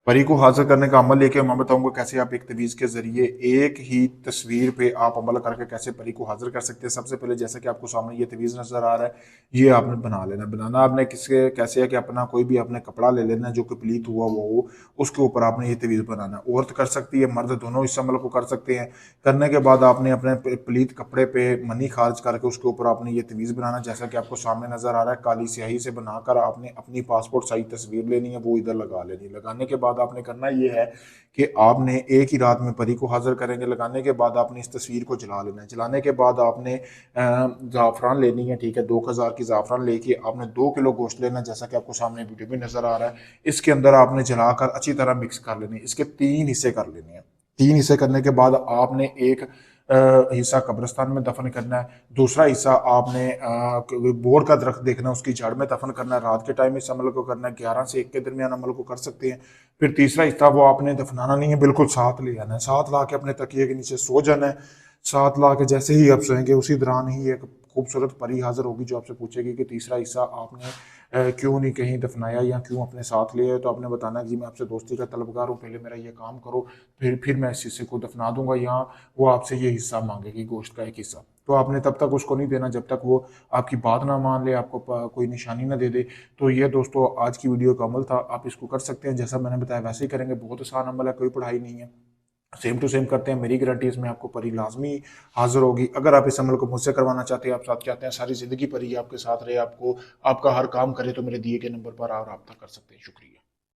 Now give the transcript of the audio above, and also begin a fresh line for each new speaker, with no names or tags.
परी को हासिल करने का अमल लेके मैं बताऊंगा कैसे आप एक तवीज़ के ज़रिए एक ही तस्वीर पे आप अमल करके कैसे परी को हासिल कर सकते हैं। सबसे पहले जैसा कि आपको सामने ये तवीज़ नज़र आ रहा है, ये आपने बना लेना। बनाना आपने किसके कैसे है कि अपना कोई भी आपने कपड़ा ले लेना जो कि प्लीत हुआ वो हो, उसके ऊपर आपने ये तवीज़ बनाना है। औरत कर सकती है, मर्द दोनों इस अमल को कर सकते हैं। करने के बाद आपने अपने प्लीत कपड़े पे मनी खारिज करके उसके ऊपर आपने ये तवीज़ बनाना, जैसा कि आपको सामने नज़र आ रहा है। काली स्याही से बनाकर आपने अपनी पासपोर्ट साइज तस्वीर लेनी है, वो इधर लगा लेनी है। लगाने के बाद आपने करना ये है कि आपने एक ही रात में परी को हाजिर करेंगे। लगाने के बाद आपने इस तस्वीर को जला लेना है। जलाने के बाद आपने ज़ाफ़रान लेनी है, ठीक है। 2000 की ज़ाफ़रान लेके आपने 2 किलो गोश्त लेना है, जैसा कि आपको सामने वीडियो में नज़र आ रहा है। इसके अंदर आपने जलाकर अच्छी तरह मिक्स कर लेने, इसके 3 हिस्से कर लेने हैं। 3 हिस्से करने के बाद आपने एक हिस्सा कब्रिस्तान में दफन करना है। दूसरा हिस्सा आपने बोर का दरख्त देखना है, उसकी जड़ में दफन करना है। रात के टाइम इस अमल को करना है, 11 से 1 के दरमियान अमल को कर सकते हैं। फिर तीसरा हिस्सा वो आपने दफनाना नहीं है, बिल्कुल साथ ले आना है। साथ ला के अपने तकिए के नीचे सो जाना है। साथ ला के जैसे ही आप सोएंगे उसी दौरान ही एक खूबसूरत परी हाजिर होगी जो आपसे पूछेगी कि तीसरा हिस्सा आपने क्यों नहीं कहीं दफनाया या क्यों अपने साथ ले आए। तो आपने बताना है कि मैं आपसे दोस्ती का तलबगार हूँ, पहले मेरा ये काम करो, फिर मैं इस हिस्से को दफना दूंगा। यहाँ वो आपसे ये हिस्सा मांगेगी, गोश्त का एक हिस्सा। तो आपने तब तक उसको नहीं देना जब तक वो आपकी बात ना मान ले, आपको कोई निशानी ना दे दे। तो ये दोस्तों आज की वीडियो का अमल था, आप इसको कर सकते हैं जैसा मैंने बताया वैसे ही करेंगे। बहुत आसान अमल है, कोई पढ़ाई नहीं है। सेम टू सेम करते हैं, मेरी गारंटी इसमें आपको परी लाजमी हाजिर होगी। अगर आप इस अमल को मुझसे करवाना चाहते हैं, आप साथ चाहते हैं सारी जिंदगी परी आपके साथ रहे, आपको आपका हर काम करे, तो मेरे दिए गए नंबर पर आप रब्ता कर सकते हैं। शुक्रिया।